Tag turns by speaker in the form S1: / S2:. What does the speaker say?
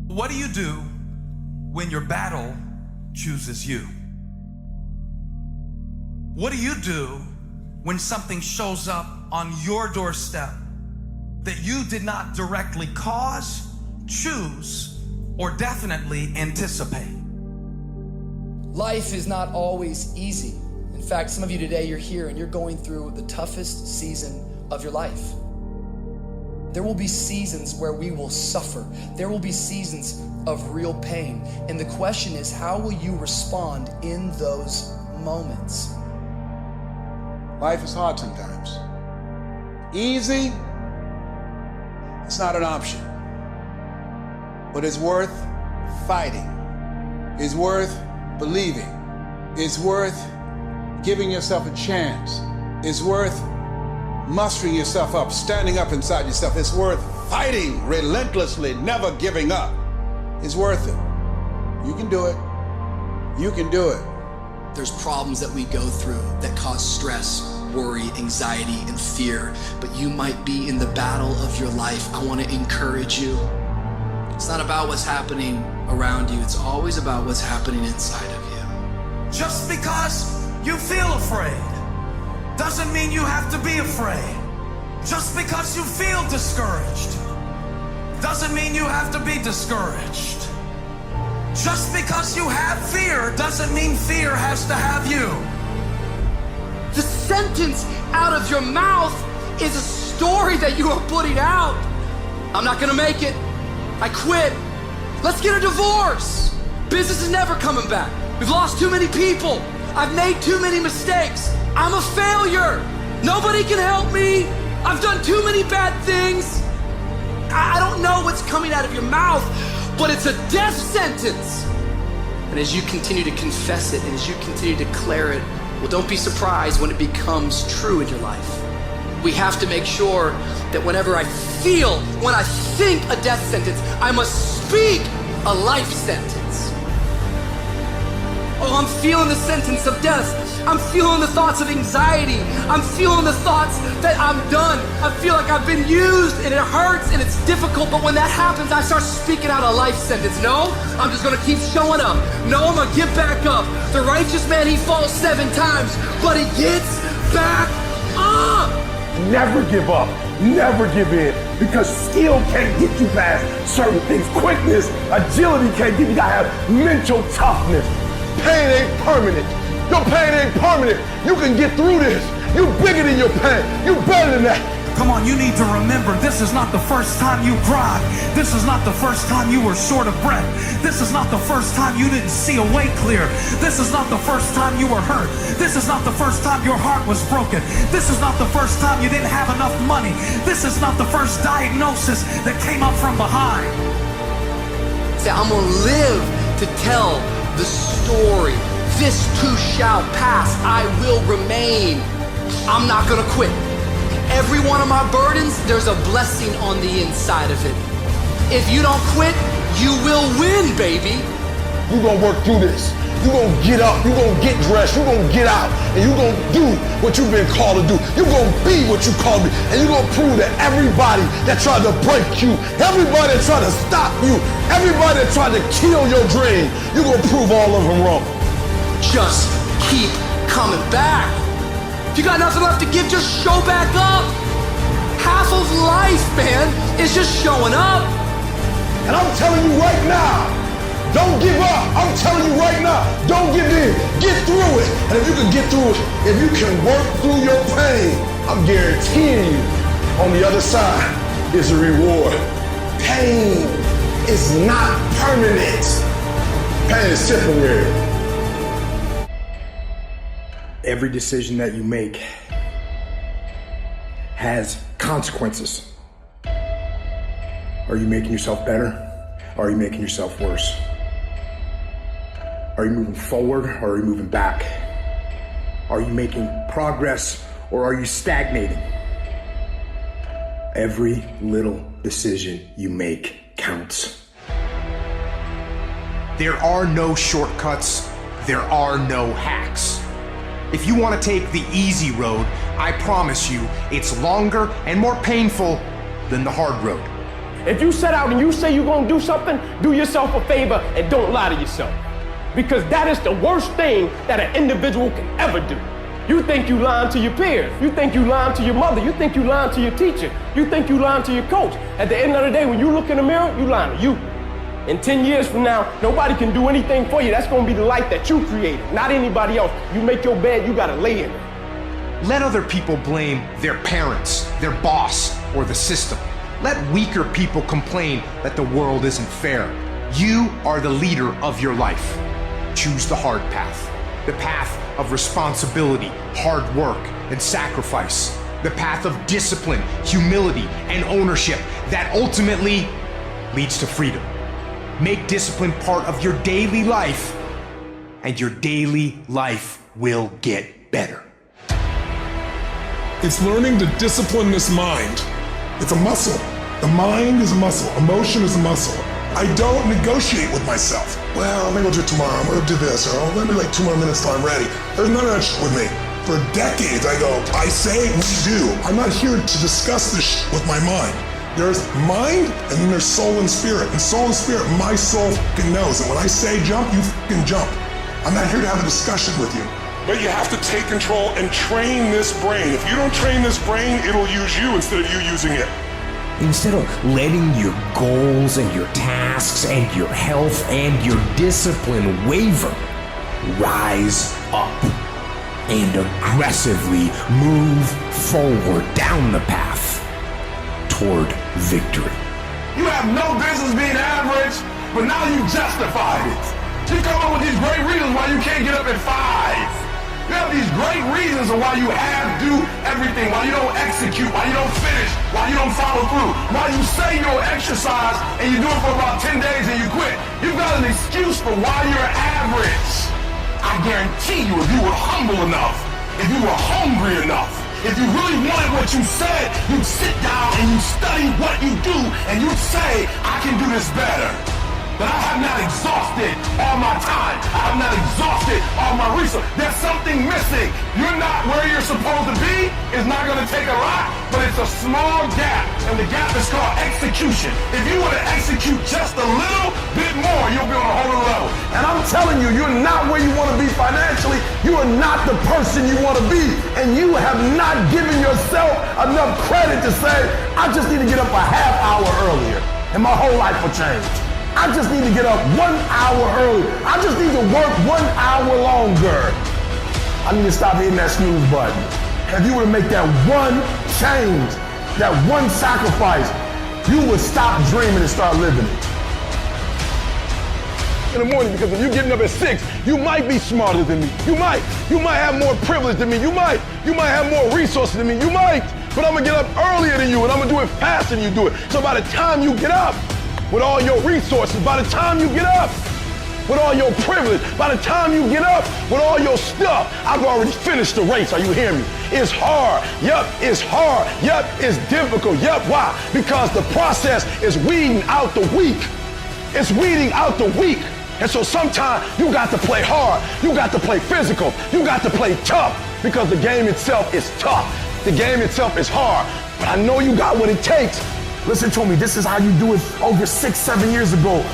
S1: What do you do when your battle chooses you? What do you do when something shows up on your doorstep that you did not directly cause, choose, or definitely anticipate?
S2: Life is not always easy. In fact, some of you today, you're here and you're going through the toughest season of your life. There will be seasons where we will suffer. There will be seasons of real pain. And the question is, how will you respond in those moments?
S3: Life is hard sometimes. Easy, it's not an option. But it's worth fighting. It's worth believing. It's worth giving yourself a chance. It's worth mustering yourself up, standing up inside yourself. It's worth fighting relentlessly, never giving up. It's worth it. You can do it. You can do it.
S2: There's problems that we go through that cause stress, worry, anxiety, and fear, but you might be in the battle of your life. I want to encourage you. It's not about what's happening around you. It's always about what's happening inside of you.
S1: Just because you feel afraid doesn't mean you have to be afraid. Just because you feel discouraged doesn't mean you have to be discouraged. Just because you have fear doesn't mean fear has to have you.
S2: The sentence out of your mouth is a story that you are putting out. I'm not gonna make it. I quit. Let's get a divorce. Business is never coming back. We've lost too many people. I've made too many mistakes. I'm a failure. Nobody can help me. I've done too many bad things. I don't know what's coming out of your mouth, but it's a death sentence. And as you continue to confess it and as you continue to declare it, well, don't be surprised when it becomes true in your life. We have to make sure that whenever I think a death sentence, I must speak a life sentence. Oh, I'm feeling the sentence of death. I'm feeling the thoughts of anxiety. I'm feeling the thoughts that I'm done. I feel like I've been used and it hurts and it's difficult, but when that happens, I start speaking out a life sentence. No, I'm just gonna keep showing up. No, I'm gonna get back up. The righteous man, he falls 7 times, but he gets back up.
S4: Never give up, never give in, because skill can't get you past certain things. Quickness, agility can't get you. You gotta have mental toughness. Pain ain't permanent. Your pain ain't permanent. You can get through this. You bigger than your pain. You better than that.
S1: Come on, you need to remember, this is not the first time you cried. This is not the first time you were short of breath. This is not the first time you didn't see a way clear. This is not the first time you were hurt. This is not the first time your heart was broken. This is not the first time you didn't have enough money. This is not the first diagnosis that came up from behind.
S2: Say, I'm gonna live to tell the story. This too shall pass. I will remain. I'm not gonna quit. Every one of my burdens, there's a blessing on the inside of it. If you don't quit, you will win, baby.
S4: You're gonna work through this. You're gonna get up, you're gonna get dressed, you're gonna get out, and you're gonna do what you've been called to do. You're gonna be what you called to be, and you're gonna prove that everybody that tried to break you, everybody that tried to stop you, everybody that tried to kill your dream, you're gonna prove all of them wrong.
S2: Just keep coming back. If you got nothing left to give, just show back up. Half of life, man, is just showing up.
S4: And I'm telling you right now, don't give up. I'm telling you right now, don't give in. Get through it. And if you can get through it, if you can work through your pain, I'm guaranteeing you, on the other side is a reward. Pain is not permanent. Pain is temporary. Every decision that you make has consequences. Are you making yourself better? Or are you making yourself worse? Are you moving forward or are you moving back? Are you making progress or are you stagnating? Every little decision you make counts.
S5: There are no shortcuts. There are no hacks. If you want to take the easy road, I promise you it's longer and more painful than the hard road.
S6: If you set out and you say you're gonna do something, do yourself a favor and don't lie to yourself. Because that is the worst thing that an individual can ever do. You think you lying to your peers. You think you lying to your mother. You think you lying to your teacher. You think you lying to your coach. At the end of the day, when you look in the mirror, you lying to you. In 10 years from now, nobody can do anything for you. That's gonna be the life that you created, not anybody else. You make your bed, you gotta lay in it.
S5: Let other people blame their parents, their boss, or the system. Let weaker people complain that the world isn't fair. You are the leader of your life. Choose the hard path, the path of responsibility, hard work, and sacrifice, the path of discipline, humility, and ownership that ultimately leads to freedom. Make discipline part of your daily life, and your daily life will get better.
S4: It's learning to discipline this mind. It's a muscle. The mind is a muscle. Emotion is a muscle. I don't negotiate with myself. Well, maybe I'll do it tomorrow. I'm gonna do this, or let me like 2 more minutes till I'm ready. There's none of that shit with me. For decades, I go, I say, we do. I'm not here to discuss this shit with my mind. There's mind, and then there's soul and spirit. And soul and spirit, my soul fucking knows. And when I say jump, you fucking jump. I'm not here to have a discussion with you. But you have to take control and train this brain. If you don't train this brain, it'll use you instead of you using it.
S7: Instead of letting your goals and your tasks and your health and your discipline waver, rise up and aggressively move forward down the path toward victory.
S4: You have no business being average, but now you justified it. You come up with these great reasons why you can't get up at 5. You have these great reasons of why you do everything, why you don't execute, why you don't finish, why you don't follow through, why you say you'll exercise and you do it for about 10 days and you quit. You've got an excuse for why you're average. I guarantee you, if you were humble enough, if you were hungry enough, if you really wanted what you said, you'd sit down and you'd study what you do and you'd say, I can do this better. But I have not exhausted all my time. I have not exhausted all my resources. There's something missing. You're not where you're supposed to be. It's not going to take a lot, but it's a small gap, and the gap is called execution. If you were to execute just a little bit more, you'll be on a whole other level. And I'm telling you, you're not where you want to be financially. You are not the person you want to be, and you have not given yourself enough credit to say, I just need to get up a half hour earlier, and my whole life will change. I just need to get up 1 hour early. I just need to work 1 hour longer. I need to stop hitting that snooze button. If you were to make that one change, that one sacrifice, you would stop dreaming and start living it. In the morning, because if you're getting up at 6, you might be smarter than me. You might have more privilege than me. You might have more resources than me. You might. But I'm gonna get up earlier than you, and I'm gonna do it faster than you do it. So by the time you get up, with all your resources, by the time you get up, with all your privilege, by the time you get up, with all your stuff, I've already finished the race. Are you hearing me? It's hard. Yup, it's hard. Yup, it's difficult. Yup, why? Because the process is weeding out the weak. It's weeding out the weak. And so sometimes you got to play hard. You got to play physical. You got to play tough because the game itself is tough. The game itself is hard. But I know you got what it takes. Listen to me, this is how you do it over 6, 7 years ago.